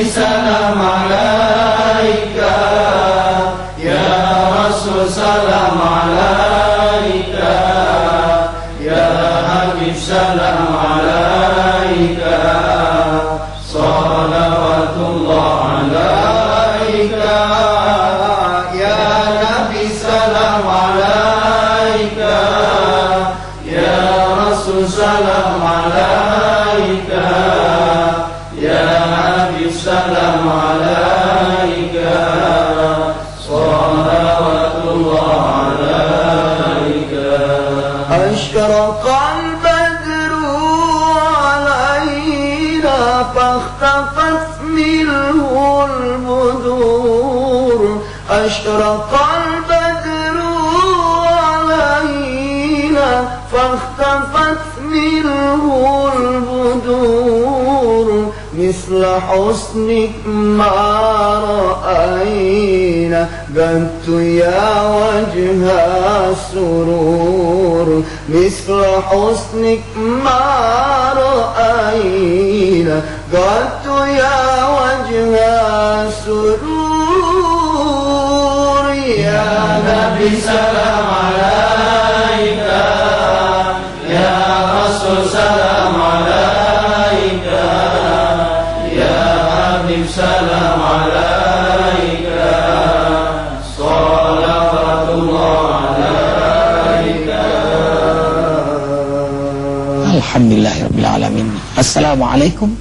Nabi salam alaika, ya Rasul salam alaika, ya Habib salam alaika, salawatullah alaika, ya Nabi salam alaika, ya Rasul salam alaika, ya Habib salam alaika, salawatullah alaika. Asyraqal badru alaina fakhtafat minhul budur. Asyraqal badru alaina fakhtafat minhul budur. Misla husnik ma ra'ayna gantu ya wajha surur. Misla husnik ma ra'ayna gantu ya wajha surur. Ya Nabi salam alaika, ya Rasul salam alaika, ya Habib salam alaika, salawatullah alaika. Alhamdulillahirabbil alamin. Assalamualaikum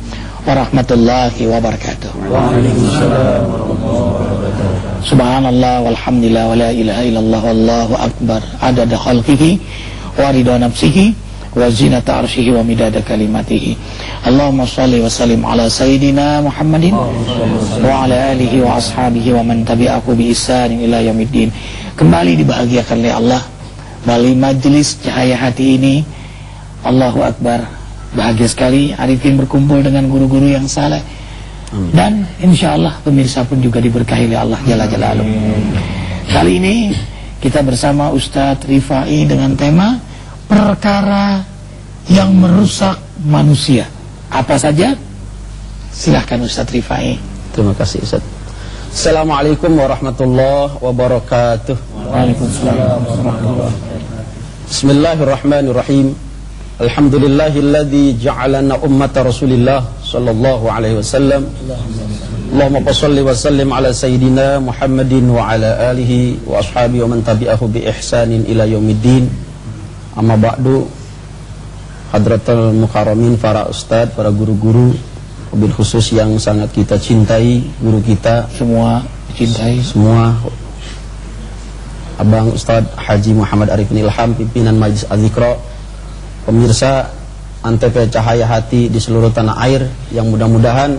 warahmatullahi wabarakatuh. Waalaikumsalam warahmatullahi wabarakatuh. Subhanallah walhamdulillah wa la ilaha illallah wallahu akbar adada khalqihi wa ridha nafsihi wa zinata arsyihi wa midada kalimatihi. Allahumma shalli wa sallim ala sayyidina Muhammadin wa ala alihi wa ashabihi wa man tabi'ahu bi ihsanin ila yaumiddin. Kembali dibahagiakan oleh Allah melalui majelis Cahaya Hati ini. Allahu akbar. Bahagia sekali Arifin berkumpul dengan guru-guru yang saleh. Dan insyaallah pemirsa pun juga diberkahi oleh Allah Jalla Jalaluh. Kali ini kita bersama Ustadz Rifai dengan tema perkara yang merusak manusia. Apa saja? Silahkan Ustadz Rifai. Terima kasih Ustadz. Assalamualaikum warahmatullahi wabarakatuh. Waalaikumsalam warahmatullahi wabarakatuh. Bismillahirrahmanirrahim. Alhamdulillahilladzi ja'alana ummata Rasulillah sallallahu alaihi wasallam. Allahumma shalli wa sallim ala sayyidina Muhammadin wa ala alihi wa ashabihi wa man tabi'ahu bi ihsanin ila yaumiddin. Amma ba'du. Hadratul mukarramin, para ustadz, para guru-guru, wabil khusus yang sangat kita cintai, guru kita Semua dicintai. semua, Abang Ustadz Haji Muhammad Arifin Ilham, pimpinan Majelis Az-Zikra, pemirsa Antv Cahaya Hati di seluruh tanah air, yang mudah-mudahan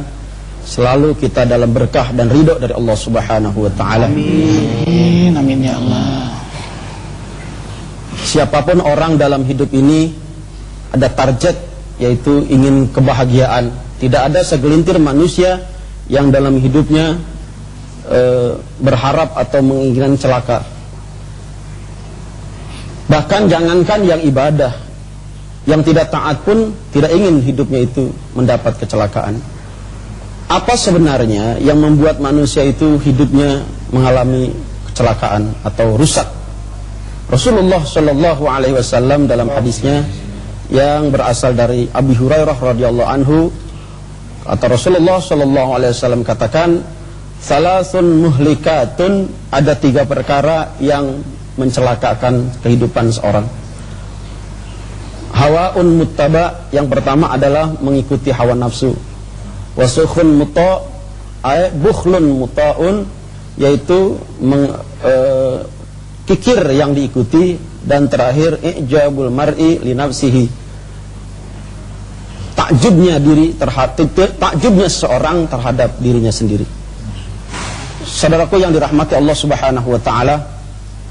selalu kita dalam berkah dan ridho dari Allah Subhanahu wa taala. Amin, amin ya Allah. Siapapun orang dalam hidup ini ada target, yaitu ingin kebahagiaan. Tidak ada segelintir manusia yang dalam hidupnya berharap atau menginginkan celaka. Bahkan jangankan yang ibadah, yang tidak taat pun tidak ingin hidupnya itu mendapat kecelakaan. Apa sebenarnya yang membuat manusia itu hidupnya mengalami kecelakaan atau rusak? Rasulullah Shallallahu Alaihi Wasallam dalam hadisnya yang berasal dari Abu Hurairah radhiyallahu anhu, kata Rasulullah Shallallahu Alaihi Wasallam katakan, salasun muhlikatun, ada 3 perkara yang mencelakakan kehidupan seorang. Hawaun muttaba, yang pertama adalah mengikuti hawa nafsu. Wasukhun muta, bukhlun muta'un, yaitu kikir yang diikuti. Dan terakhir ijabul mar'i li nafsihi, takjubnya seorang terhadap dirinya sendiri. Saudaraku yang dirahmati Allah Subhanahu wa taala,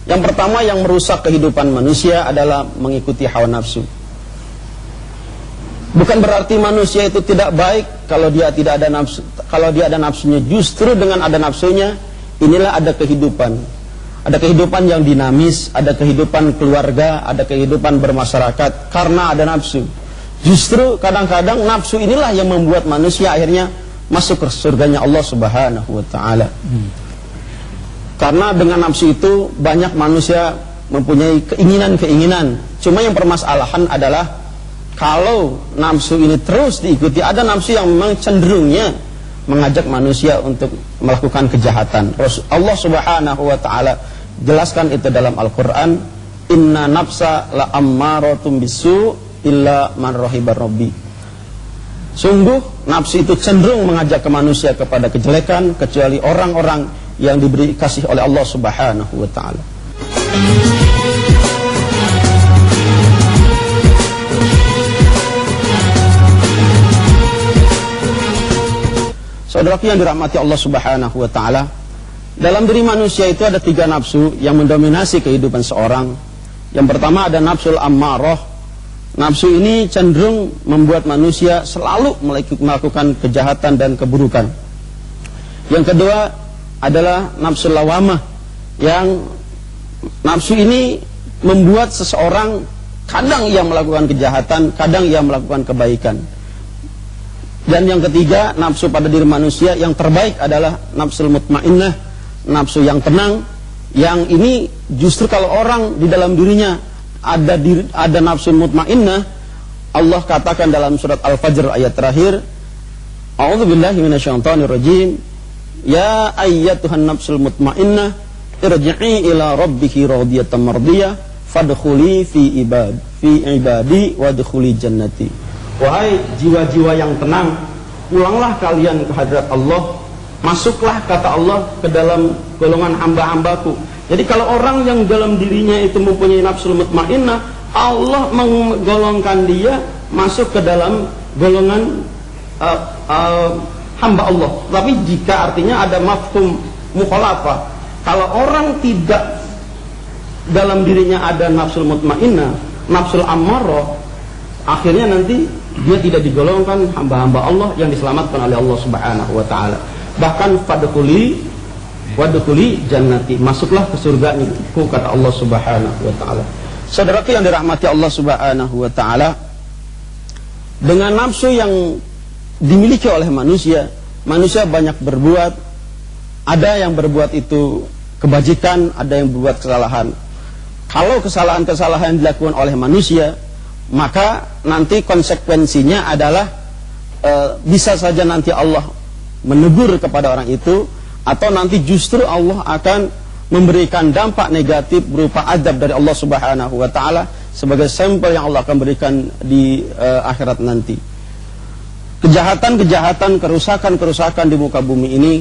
yang pertama yang merusak kehidupan manusia adalah mengikuti hawa nafsu. Bukan berarti manusia itu tidak baik kalau dia tidak ada nafsu, kalau dia ada nafsunya. Justru dengan ada nafsunya, inilah ada kehidupan. Ada kehidupan yang dinamis, ada kehidupan keluarga, ada kehidupan bermasyarakat karena ada nafsu. Justru kadang-kadang nafsu inilah yang membuat manusia akhirnya masuk ke surganya Allah Subhanahu wa taala. Karena dengan nafsu itu banyak manusia mempunyai keinginan-keinginan. Cuma yang permasalahan adalah kalau nafsu ini terus diikuti, ada nafsu yang memang cenderungnya mengajak manusia untuk melakukan kejahatan. Allah Subhanahu wa taala jelaskan itu dalam Al-Qur'an, inna nafsa la ammaratum bisu illa man rahibar rabbi. Sungguh nafsu itu cenderung mengajak ke manusia kepada kejelekan kecuali orang-orang yang diberi kasih oleh Allah Subhanahu wa taala. Saudaraku yang dirahmati Allah Subhanahu wa taala, dalam diri manusia itu ada 3 nafsu yang mendominasi kehidupan seorang. Yang pertama ada nafsul ammarah. Nafsu ini cenderung membuat manusia selalu melakukan kejahatan dan keburukan. Yang kedua adalah nafsul lawamah, yang nafsu ini membuat seseorang kadang ia melakukan kejahatan, kadang ia melakukan kebaikan. Dan yang ketiga, nafsu pada diri manusia yang terbaik adalah nafsul mutmainnah, nafsu yang tenang, yang ini justru kalau orang di dalam dirinya ada nafsu mutmainnah, Allah katakan dalam surat Al-Fajr ayat terakhir, a'udzubillahi minasyaitonirrajim, ya ayyatuhan nafsul mutmainnah irji'i ila rabbiki radiyatan mardiyah fadkhuli fi ibadi wadkhuli jannati. Wahai jiwa-jiwa yang tenang, pulanglah kalian ke hadirat Allah, masuklah kata Allah ke dalam golongan hamba-hambaku. Jadi kalau orang yang dalam dirinya itu mempunyai nafsul mutmainnah, Allah menggolongkan dia masuk ke dalam golongan hamba Allah. Tapi jika artinya ada mafhum mukhalafah, kalau orang tidak dalam dirinya ada nafsul mutmainnah, nafsul ammarah, akhirnya nanti dia tidak digolongkan hamba-hamba Allah yang diselamatkan oleh Allah Subhanahu wa taala. Bahkan fadkhuli wadkhuli jannati, masuklah ke surgaku kata Allah Subhanahu wa taala. Saudaraku yang dirahmati Allah Subhanahu wa taala, dengan nafsu yang dimiliki oleh manusia, manusia banyak berbuat. Ada yang berbuat itu kebajikan, ada yang berbuat kesalahan. Kalau kesalahan-kesalahan dilakukan oleh manusia, maka nanti konsekuensinya adalah bisa saja nanti Allah menegur kepada orang itu, atau nanti justru Allah akan memberikan dampak negatif berupa azab dari Allah Subhanahu wa taala sebagai sampel yang Allah akan berikan di akhirat nanti. Kejahatan-kejahatan, kerusakan-kerusakan di muka bumi ini,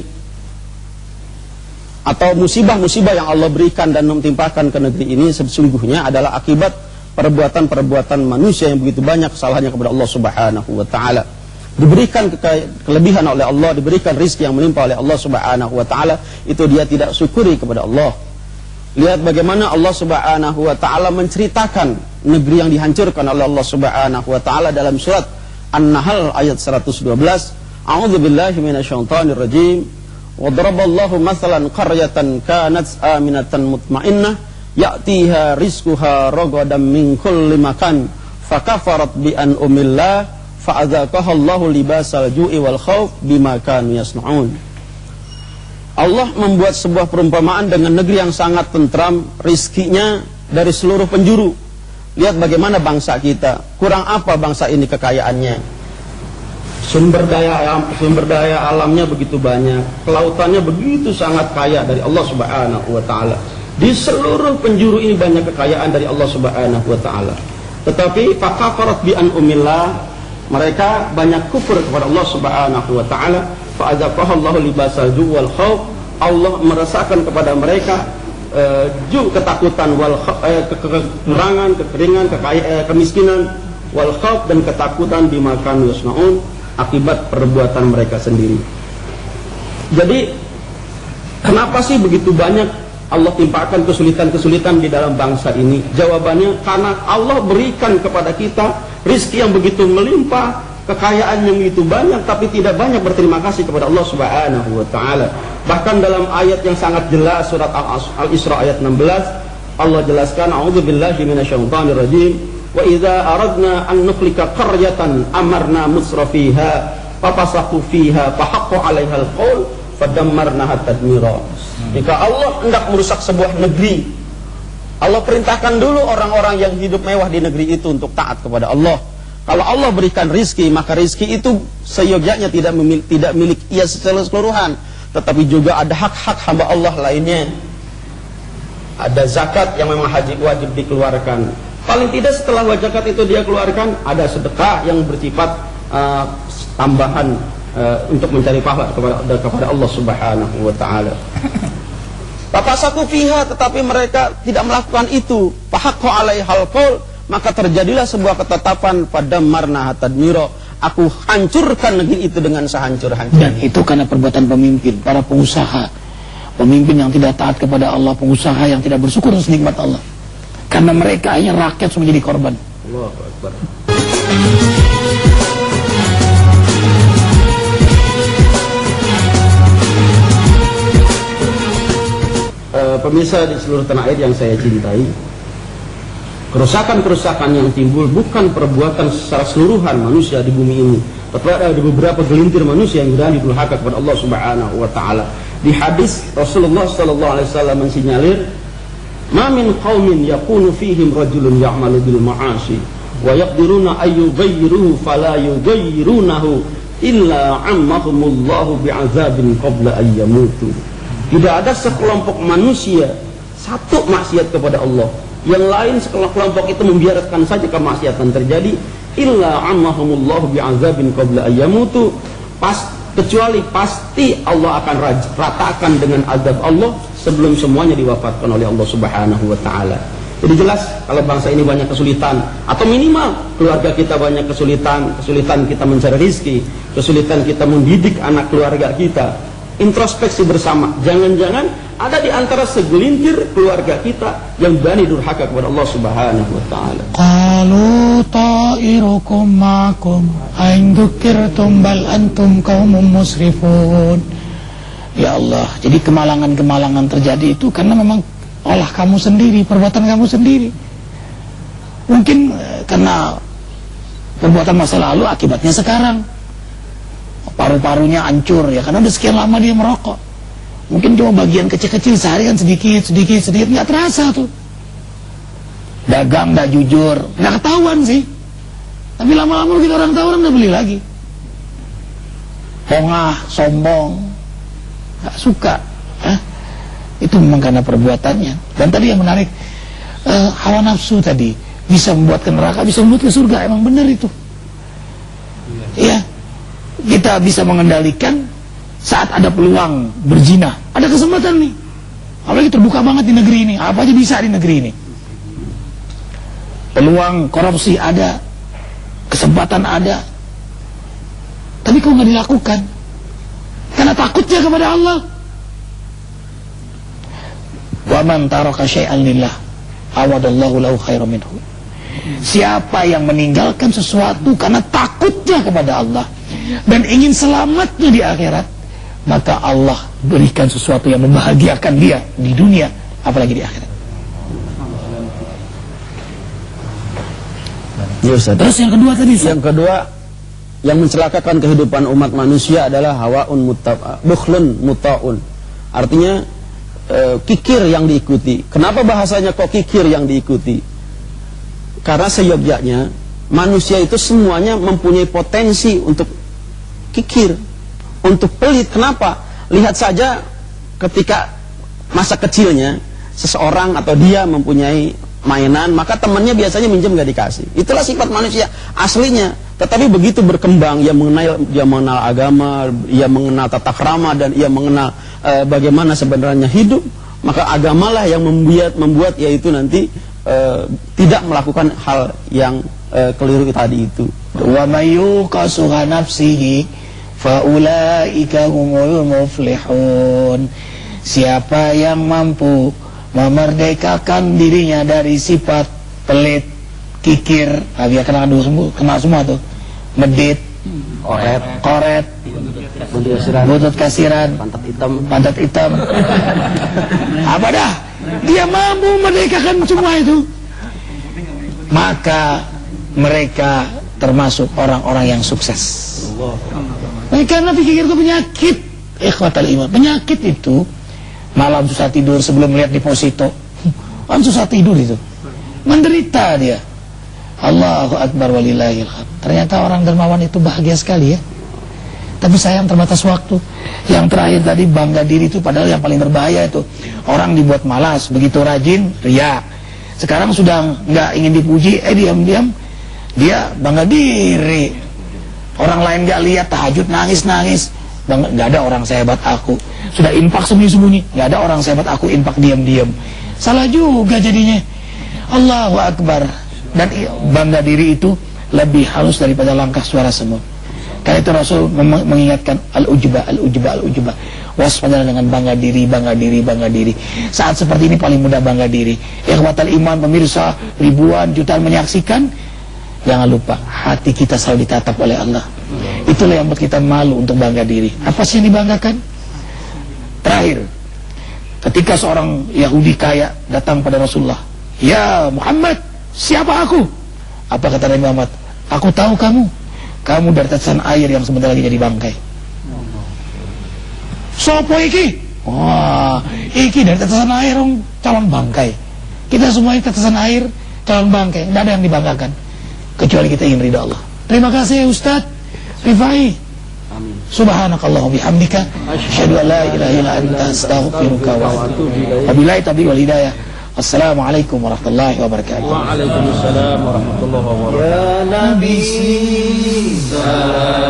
atau musibah-musibah yang Allah berikan dan mentimpakan ke negeri ini sesungguhnya adalah akibat perbuatan-perbuatan manusia yang begitu banyak kesalahannya kepada Allah Subhanahu wa taala. Diberikan kelebihan oleh Allah, diberikan rizki yang menimpa oleh Allah Subhanahu wa taala, itu dia tidak syukuri kepada Allah. Lihat bagaimana Allah Subhanahu wa taala menceritakan negeri yang dihancurkan oleh Allah Subhanahu wa taala dalam surat An-Nahl ayat 112. A'udzubillahi minasyaitonirrajim. Wa daraballahu mathalan qaryatan kanat aminatan mutmainnah ya'tiha rizquha ragadan min kulli makan fakafarat bi an'amillah fa'adzaqaha Allahu libasal ju'i wal khauf bima kanu yasna'un. Allah membuat sebuah perumpamaan dengan negeri yang sangat tentram, rizkinya dari seluruh penjuru. Lihat bagaimana bangsa kita, kurang apa bangsa ini kekayaannya. Sumber daya alamnya begitu banyak, kelautannya begitu sangat kaya dari Allah Subhanahu wa taala. Di seluruh penjuru ini banyak kekayaan dari Allah Subhanahu wa taala. Tetapi fakafarat bi an'amillah, mereka banyak kufur kepada Allah Subhanahu wa taala. Fa'adzaqaha Allahu libasal ju' wal khauf, Allah merasakan kepada mereka ketakutan wal kekurangan, kekeringan, kemiskinan, wal khauf, dan ketakutan bima kanu yasnaun, akibat perbuatan mereka sendiri. Jadi kenapa sih begitu banyak Allah timpakan kesulitan-kesulitan di dalam bangsa ini? Jawabannya karena Allah berikan kepada kita rizki yang begitu melimpah, kekayaan yang begitu banyak, tapi tidak banyak berterima kasih kepada Allah Subhanahu wa taala. Bahkan dalam ayat yang sangat jelas surat Al-Isra ayat 16, Allah jelaskan, a'udzubillahi minasyaitonirrajim, wa idza aradna an nuhlika qaryatan amarna musrafiha fafasaku fiha fahaqqu 'alaihal qaul fadammarnaha tadmira. Jika Allah hendak merusak sebuah negeri, Allah perintahkan dulu orang-orang yang hidup mewah di negeri itu untuk taat kepada Allah. Kalau Allah berikan rizki, maka rizki itu seyogyanya tidak milik ia secara keseluruhan, tetapi juga ada hak-hak hamba Allah lainnya. Ada zakat yang memang wajib dikeluarkan. Paling tidak setelah zakat itu dia keluarkan, ada sedekah yang bersifat tambahan untuk mencari pahala kepada Allah Subhanahu wa taala. Fafasaku fiha, tetapi mereka tidak melakukan itu. Fahaqqu 'alaihal qaul, maka terjadilah sebuah ketetapan fadammarnaha tadmira. Aku hancurkan negeri itu dengan sehancur-hancurnya. Dan itu karena perbuatan pemimpin, para pengusaha. Pemimpin yang tidak taat kepada Allah, pengusaha yang tidak bersyukur atas nikmat Allah. Karena mereka hanya rakyat semua menjadi korban. Allahu Akbar. Pemirsa di seluruh tanah air yang saya cintai, kerusakan-kerusakan yang timbul bukan perbuatan secara keseluruhan manusia di bumi ini, tetapi ada beberapa gelintir manusia yang berani durhaka kepada Allah Subhanahu wa taala. Di hadis Rasulullah sallallahu alaihi wasallam mensinyalir, "Ma min qaumin yakunu fihim rajulun ya'malu bil ma'asi wa yaqdiruna ay yughayyiruhu fala yughayyirunahu illa 'ammahumullahu bi'adzabin qabla ay yamutu." Tidak ada sekelompok manusia satu maksiat kepada Allah, yang lain sekelompok itu membiarkan saja kemaksiatan terjadi, illa 'ammahumullahu bi'adzabin qabla ay yamutu, kecuali pasti Allah akan ratakan dengan azab Allah sebelum semuanya diwafatkan oleh Allah Subhanahu wa taala. Jadi jelas kalau bangsa ini banyak kesulitan, atau minimal keluarga kita banyak kesulitan kita mencari rezeki, kesulitan kita mendidik anak keluarga kita. Introspeksi bersama, jangan-jangan ada di antara segelintir keluarga kita yang berani durhaka kepada Allah Subhanahu wa taala. Qalu ta'irukum ma'akum ain dzukirtum bal antum qaumun musrifun. Ya Allah, jadi kemalangan-kemalangan terjadi itu karena memang olah kamu sendiri, perbuatan kamu sendiri. Mungkin karena perbuatan masa lalu, akibatnya sekarang paru-parunya hancur ya, karena udah sekian lama dia merokok. Mungkin cuma bagian kecil-kecil, sehari kan sedikit, nggak terasa tuh. Dagang nggak jujur, nggak ketahuan sih. Tapi lama-lama kita orang tahu, orang nggak beli lagi. Pongah, sombong, nggak suka. Itu memang karena perbuatannya. Dan tadi yang menarik, hawa nafsu tadi bisa membuat ke neraka, bisa membuat ke surga. Emang benar itu. Iya. Kita bisa mengendalikan saat ada peluang berzina, ada kesempatan nih, apalagi terbuka banget di negeri ini, apa aja bisa di negeri ini. Peluang korupsi ada, kesempatan ada, tapi kok nggak dilakukan karena takutnya kepada Allah. Wa man taraka syai'an lillah awadallahu lahu khairan minhu. Siapa yang meninggalkan sesuatu karena takutnya kepada Allah dan ingin selamatnya di akhirat, maka Allah berikan sesuatu yang membahagiakan dia di dunia, apalagi di akhirat. Ya, terus yang kedua tadi, yang kedua yang mencelakakan kehidupan umat manusia adalah hawaun bukhlun muta'un. Artinya kikir yang diikuti. Kenapa bahasanya kok kikir yang diikuti? Karena seyogyanya manusia itu semuanya mempunyai potensi untuk kikir, untuk pelit. Kenapa? Lihat saja ketika masa kecilnya seseorang atau dia mempunyai mainan, maka temannya biasanya minjem gak dikasih. Itulah sifat manusia aslinya. Tetapi begitu berkembang, ia mengenal agama, ia mengenal tata krama, dan ia mengenal bagaimana sebenarnya hidup, maka agamalah yang membuat yaitu nanti tidak melakukan hal yang keliru tadi itu. Wa mayyuqa suha nafsihi fa ulaika humul muflihun. Siapa yang mampu memerdekakan dirinya dari sifat pelit, kikir, biar kena semua tuh, medit, koret, butut kasiran, pantat hitam. Apa dah? Dia mampu memerdekakan semua itu, maka mereka termasuk orang-orang yang sukses. Karena pikir itu penyakit. Ikhwatal iman, penyakit itu malam susah tidur sebelum melihat deposito. Kan susah tidur itu. Menderita dia. Allahu Akbar walillahil hamd. Ternyata orang dermawan itu bahagia sekali ya. Tapi sayang terbatas waktu. Yang terakhir tadi bangga diri itu padahal yang paling berbahaya itu. Orang dibuat malas, begitu rajin, riya. Sekarang sudah nggak ingin dipuji, diam-diam dia bangga diri. Orang lain nggak lihat tahajud nangis-nangis. Nggak ada orang sehebat aku. Sudah infak sembunyi-sembunyi, nggak ada orang sehebat aku infak diam-diam. Salah juga jadinya. Allahu Akbar. Dan bangga diri itu lebih halus daripada langkah suara semut. Karena itu Rasul mengingatkan al-ujba, al-ujba, al-ujba. Waspada dengan bangga diri, bangga diri, bangga diri. Saat seperti ini paling mudah bangga diri. Ikhwatal iman, pemirsa, ribuan jutaan menyaksikan. Jangan lupa hati kita selalu ditatap oleh Allah. Itulah yang membuat kita malu untuk bangga diri. Apa sih yang dibanggakan? Terakhir, ketika seorang Yahudi kaya datang pada Rasulullah, "Ya Muhammad, siapa aku?" Apa kata Nabi Muhammad? "Aku tahu kamu. Kamu dari tetesan air yang sebentar lagi jadi bangkai." Sopo iki? Wah, iki dari tetesan air calon bangkai. Kita semua ini tetesan air calon bangkai. Tidak ada yang dibanggakan kecuali kita ingin ridha Allah. Terima kasih Ustaz Rifai. Subhanakallah bihamdika asyhadu an la ilaha illa anta astaghfiruka wa atubu ilaik. Wabillahi taufiq wal hidayah. Assalamualaikum warahmatullahi wabarakatuh. Waalaikumsalam warahmatullahi wabarakatuh. Ya Nabi, salam